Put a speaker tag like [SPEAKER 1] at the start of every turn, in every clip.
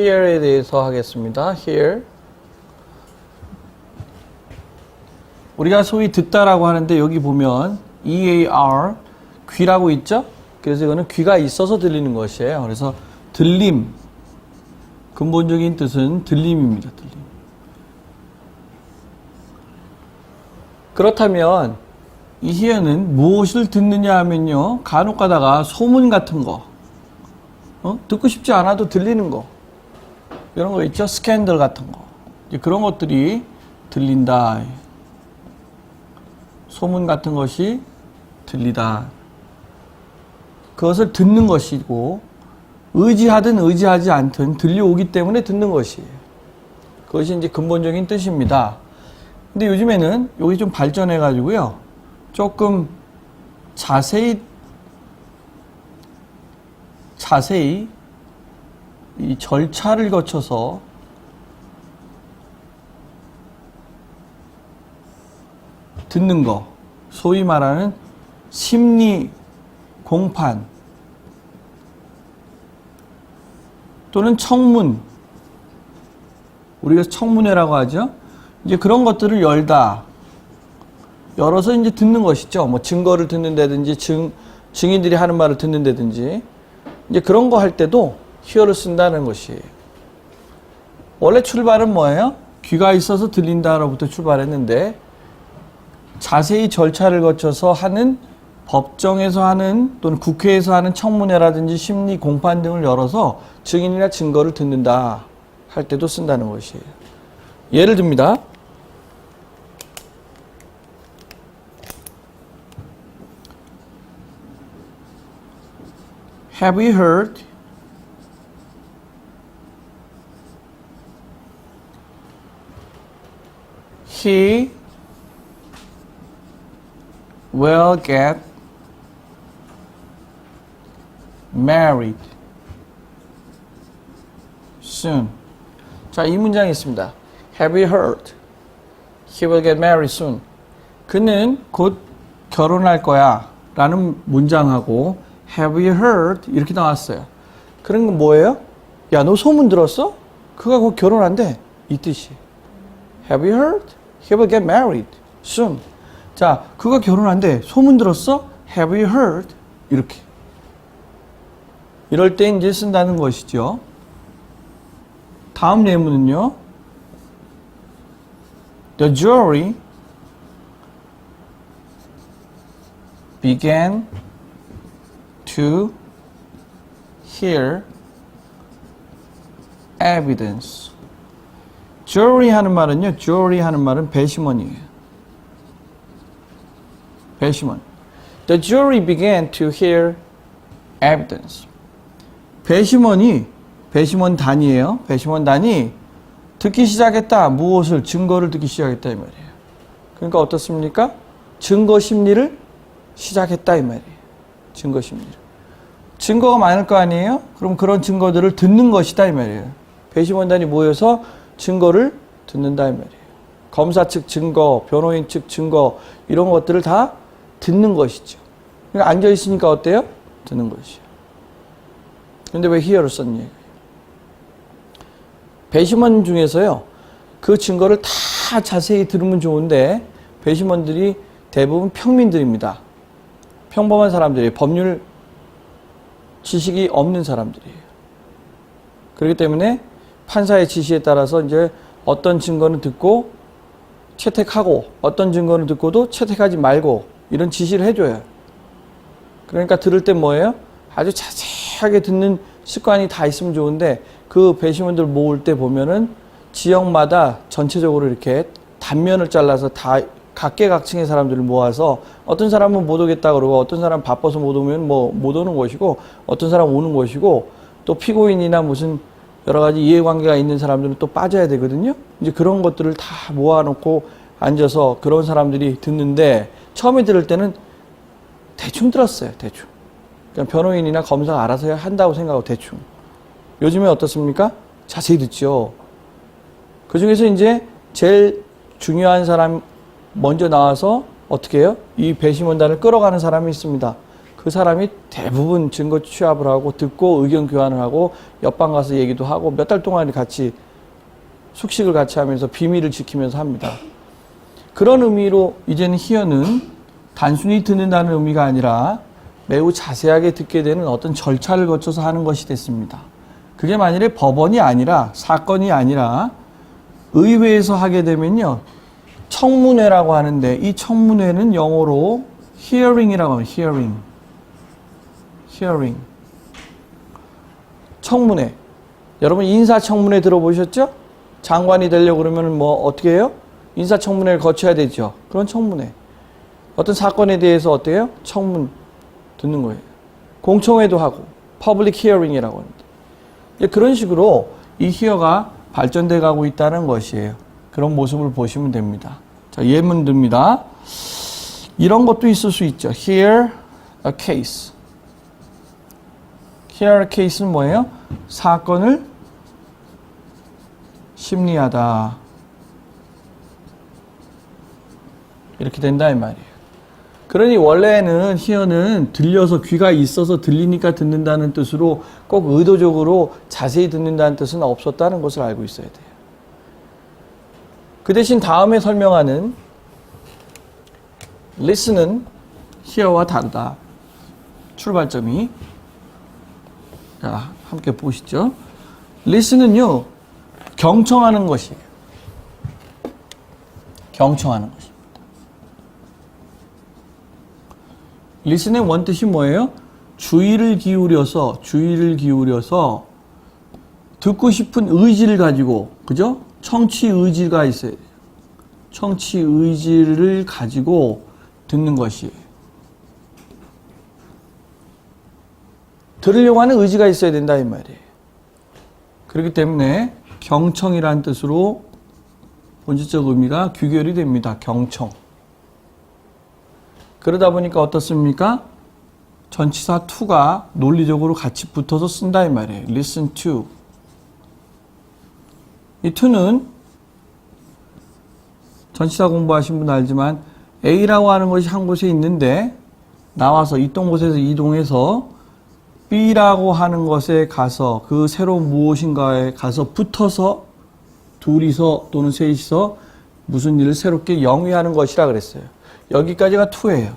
[SPEAKER 1] here에 대해서 하겠습니다. here. 우리가 소위 듣다라고 하는데 여기 보면 EAR, 귀라고 있죠? 그래서 이거는 귀가 있어서 들리는 것이에요. 그래서 들림, 근본적인 뜻은 들림입니다. 들림. 그렇다면 이 hear는 무엇을 듣느냐 하면요, 간혹 가다가 소문 같은 거, 듣고 싶지 않아도 들리는 거, 이런 거 있죠? 스캔들 같은 거, 그런 것들이 들린다. 소문 같은 것이 들리다. 그것을 듣는 것이고, 의지하든 의지하지 않든 들려오기 때문에 듣는 것이에요. 그것이 이제 근본적인 뜻입니다. 근데 요즘에는 여기 좀 발전해가지고요, 조금 자세히 이 절차를 거쳐서 듣는 거, 소위 말하는 심리 공판 또는 청문, 우리가 청문회라고 하죠. 이제 그런 것들을 열어서 이제 듣는 것이죠. 뭐 증거를 듣는다든지 증인들이 하는 말을 듣는다든지, 이제 그런 거 할 때도 hear를 쓴다는 것이에요. 원래 출발은 뭐예요? 귀가 있어서 들린다로부터 출발했는데, 자세히 절차를 거쳐서 하는, 법정에서 하는 또는 국회에서 하는 청문회라든지 심리 공판 등을 열어서 증인이나 증거를 듣는다 할 때도 쓴다는 것이에요. 예를 듭니다. Have you heard he will get married soon? 자, 이 문장이 있습니다. Have you heard? He will get married soon. 그는 곧 결혼할 거야 라는 문장하고 Have you heard? 이렇게 나왔어요. 그런 건 뭐예요? 야, 너 소문 들었어? 그가 곧 결혼한대. 이 뜻이. Have you heard? He will get married soon. 자, 그가 결혼한대. 소문 들었어? Have you heard? 이렇게. 이럴 때 이제 쓴다는 것이죠. 다음 예문은요. The jury began to hear evidence. jury 하는 말은요, jury 하는 말은 배심원이에요. 배심원. The jury began to hear evidence. 배심원단이에요. 배심원단이 듣기 시작했다. 무엇을? 증거를 듣기 시작했다 이 말이에요. 그러니까 어떻습니까? 증거 심리를 시작했다 이 말이에요. 증거 심리를. 증거가 많을 거 아니에요? 그럼 그런 증거들을 듣는 것이다 이 말이에요. 배심원단이 모여서 증거를 듣는다 이 말이에요. 검사 측 증거, 변호인 측 증거, 이런 것들을 다 듣는 것이죠. 그러니까 앉아있으니까 어때요? 듣는 것이에요. 근데 왜 hear를 썼니? 배심원 중에서요, 그 증거를 다 자세히 들으면 좋은데, 배심원들이 대부분 평민들입니다. 평범한 사람들이에요. 법률 지식이 없는 사람들이에요. 그렇기 때문에 판사의 지시에 따라서 이제 어떤 증거는 듣고 채택하고, 어떤 증거는 듣고도 채택하지 말고, 이런 지시를 해줘요. 그러니까 들을 때 뭐예요? 아주 자세하게 듣는 습관이 다 있으면 좋은데, 그 배심원들 모을 때 보면은 지역마다 전체적으로 이렇게 단면을 잘라서 다 각계각층의 사람들을 모아서, 어떤 사람은 못 오겠다 그러고, 어떤 사람 바빠서 못 오면 못 오는 것이고, 어떤 사람 오는 것이고, 또 피고인이나 무슨 여러 가지 이해관계가 있는 사람들은 또 빠져야 되거든요. 이제 그런 것들을 다 모아놓고 앉아서 그런 사람들이 듣는데, 처음에 들을 때는 대충 들었어요. 대충. 그냥 변호인이나 검사가 알아서 한다고 생각하고 대충. 요즘에 어떻습니까? 자세히 듣죠. 그 중에서 이제 제일 중요한 사람 먼저 나와서 어떻게 해요? 이 배심원단을 끌어가는 사람이 있습니다. 그 사람이 대부분 증거 취합을 하고 듣고 의견 교환을 하고 옆방 가서 얘기도 하고 몇 달 동안 같이 숙식을 같이 하면서 비밀을 지키면서 합니다. 그런 의미로 이제는 히어는 단순히 듣는다는 의미가 아니라 매우 자세하게 듣게 되는 어떤 절차를 거쳐서 하는 것이 됐습니다. 그게 만일에 법원이 아니라 사건이 아니라 의회에서 하게 되면요. 청문회라고 하는데 이 청문회는 영어로 hearing이라고 합니다. hearing. 청문회. 여러분 인사청문회 들어보셨죠? 장관이 되려고 그러면 뭐 어떻게 해요? 인사청문회를 거쳐야 되죠. 그런 청문회. 어떤 사건에 대해서 어때요? 청문 듣는 거예요. 공청회도 하고 퍼블릭 히어링이라고 합니다. 그런 식으로 이 히어가 발전돼 가고 있다는 것이에요. 그런 모습을 보시면 됩니다. 자, 예문입니다. 이런 것도 있을 수 있죠. Hear a case. Hear a case는 뭐예요? 사건을 심리하다. 이렇게 된다 이 말이에요. 그러니 원래는 hear는 들려서 귀가 있어서 들리니까 듣는다는 뜻으로 꼭 의도적으로 자세히 듣는다는 뜻은 없었다는 것을 알고 있어야 돼요. 그 대신 다음에 설명하는 listen은 hear와 다르다. 출발점이. 자, 함께 보시죠. listen은요, 경청하는 것이에요. 경청하는 것입니다. listen의 원뜻이 뭐예요? 주의를 기울여서 듣고 싶은 의지를 가지고, 그죠? 청취 의지가 있어요. 청취 의지를 가지고 듣는 것이에요. 들으려고 하는 의지가 있어야 된다 이 말이에요. 그렇기 때문에 경청이라는 뜻으로 본질적 의미가 귀결이 됩니다. 경청. 그러다 보니까 어떻습니까? 전치사 to가 논리적으로 같이 붙어서 쓴다 이 말이에요. listen to. 이 to는 전치사 공부하신 분 알지만 A라고 하는 것이 한 곳에 있는데 나와서 이동 곳에서 이동해서 B라고 하는 것에 가서 그 새로운 무엇인가에 가서 붙어서 둘이서 또는 셋이서 무슨 일을 새롭게 영위하는 것이라 그랬어요. 여기까지가 to예요.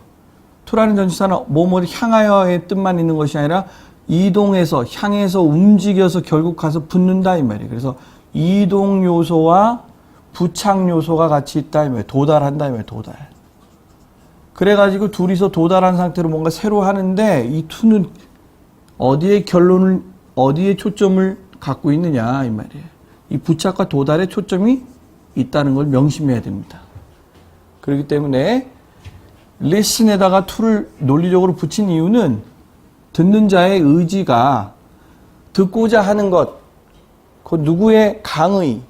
[SPEAKER 1] to라는 전치사는 뭐뭐를 향하여의 뜻만 있는 것이 아니라 이동해서 향해서 움직여서 결국 가서 붙는다 이 말이에요. 그래서 이동 요소와 부착 요소가 같이 있다 이 말이에요. 도달한다 이 말이에요. 도달. 그래가지고 둘이서 도달한 상태로 뭔가 새로 하는데 이 to는 어디에 초점을 갖고 있느냐 이 말이에요. 이 부착과 도달에 초점이 있다는 걸 명심해야 됩니다. 그렇기 때문에 listen에다가 to를 논리적으로 붙인 이유는 듣는 자의 의지가 듣고자 하는 것, 그 누구의 강의,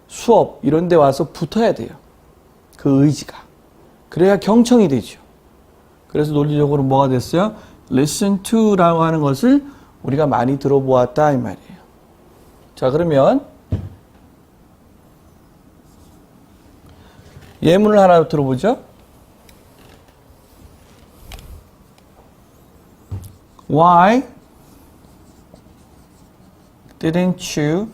[SPEAKER 1] 수업 이런 데 와서 붙어야 돼요. 그 의지가. 그래야 경청이 되죠. 그래서 논리적으로 뭐가 됐어요? listen to라고 하는 것을 우리가 많이 들어보았다 이 말이에요. 자, 그러면 예문을 하나 들어보죠. Why didn't you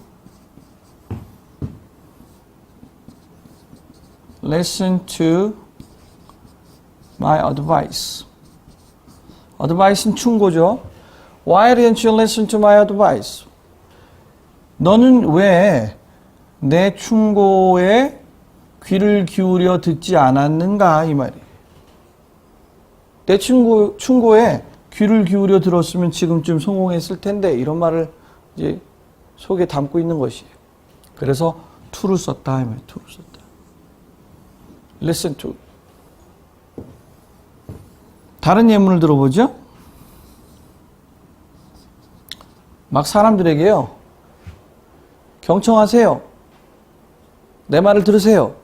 [SPEAKER 1] listen to my advice? advice는 충고죠. Why didn't you listen to my advice? 너는 왜 내 충고에 귀를 기울여 듣지 않았는가 이 말이에요. 내 충고에 귀를 기울여 들었으면 지금쯤 성공했을 텐데 이런 말을 이제 속에 담고 있는 것이에요. 그래서 to를 썼다 이 말이에요. to를 썼다. listen to. 다른 예문을 들어보죠. 막 사람들에게요. 경청하세요. 내 말을 들으세요.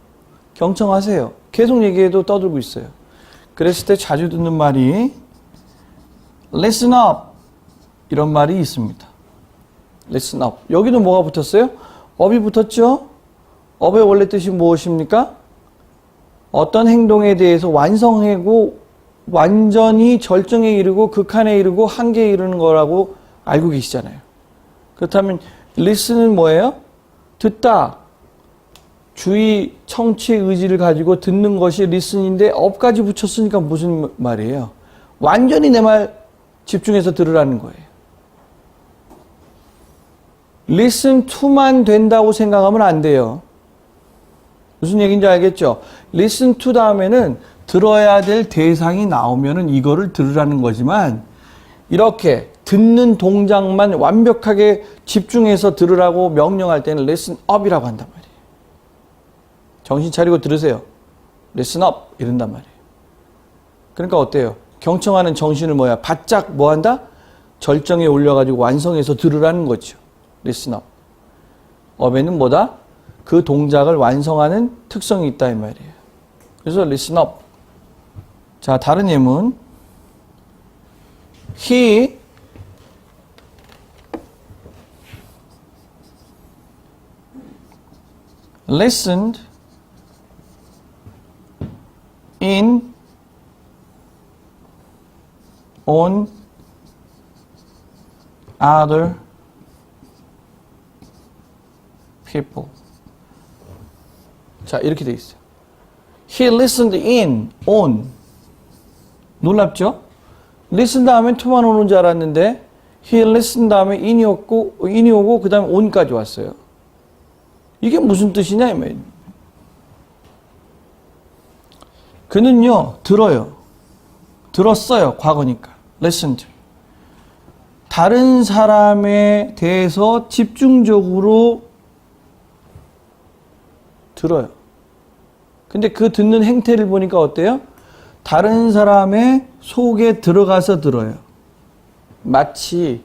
[SPEAKER 1] 경청하세요. 계속 얘기해도 떠들고 있어요. 그랬을 때 자주 듣는 말이 listen up 이런 말이 있습니다. listen up. 여기도 뭐가 붙었어요? up이 붙었죠? up의 원래 뜻이 무엇입니까? 어떤 행동에 대해서 완전히 절정에 이르고 극한에 이르고 한계에 이르는 거라고 알고 계시잖아요. 그렇다면 listen은 뭐예요? 듣다. 주의, 청취, 의지를 가지고 듣는 것이 listen인데 up까지 붙였으니까 무슨 말이에요? 완전히 내 말 집중해서 들으라는 거예요. listen to만 된다고 생각하면 안 돼요. 무슨 얘기인지 알겠죠? listen to 다음에는 들어야 될 대상이 나오면은 이거를 들으라는 거지만 이렇게 듣는 동작만 완벽하게 집중해서 들으라고 명령할 때는 listen up이라고 한단 말이에요. 정신 차리고 들으세요. listen up 이런단 말이에요. 그러니까 어때요? 경청하는 정신을 뭐야? 바짝 뭐 한다? 절정에 올려가지고 완성해서 들으라는 거죠. listen up. up에는 뭐다? 그 동작을 완성하는 특성이 있다 이 말이에요. 그래서 listen up. 자, 다른 예문. He listened in on other people. 자, 이렇게 돼 있어요. He listened in on. 놀랍죠? listen 다음에 to만 오는 줄 알았는데 he listen 다음에 in이 오고 그 다음에 on까지 왔어요. 이게 무슨 뜻이냐 이 말이에요. 그는요 들어요. 들었어요. 과거니까. listened. 다른 사람에 대해서 집중적으로 들어요. 근데 그 듣는 행태를 보니까 어때요? 다른 사람의 속에 들어가서 들어요. 마치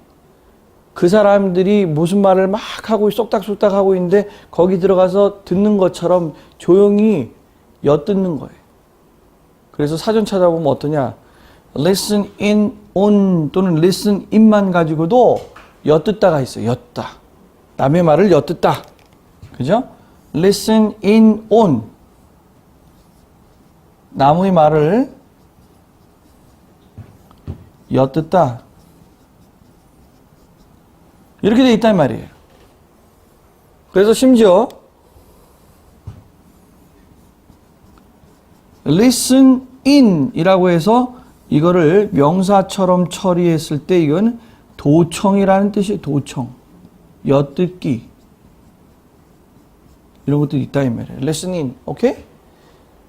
[SPEAKER 1] 그 사람들이 무슨 말을 막 하고 쏙닥쏙닥 하고 있는데 거기 들어가서 듣는 것처럼 조용히 엿듣는 거예요. 그래서 사전 찾아보면 어떠냐? listen in on 또는 listen in만 가지고도 엿듣다가 있어요. 엿다. 남의 말을 엿듣다. 그죠? listen in on. 남의 말을 엿듣다. 이렇게 돼 있단 말이에요. 그래서 심지어 listen in 이라고 해서 이거를 명사처럼 처리했을 때 이건 도청이라는 뜻이에요. 도청. 엿듣기. 이런 것들이 있다 이 말이에요. listen in. 오케이?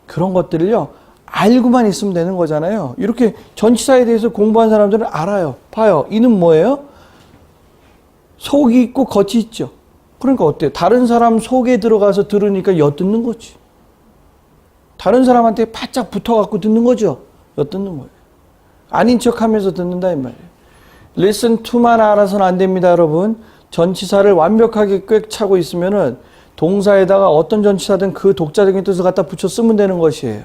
[SPEAKER 1] 그런 것들을요. 알고만 있으면 되는 거잖아요. 이렇게 전치사에 대해서 공부한 사람들은 알아요. 봐요. 이는 뭐예요? 속이 있고 겉이 있죠. 그러니까 어때요? 다른 사람 속에 들어가서 들으니까 엿듣는 거지. 다른 사람한테 바짝 붙어갖고 듣는 거죠. 엿듣는 거예요. 아닌 척하면서 듣는다 이 말이에요. listen to만 알아서는 안 됩니다, 여러분. 전치사를 완벽하게 꽉 차고 있으면은 동사에다가 어떤 전치사든 그 독자적인 뜻을 갖다 붙여 쓰면 되는 것이에요.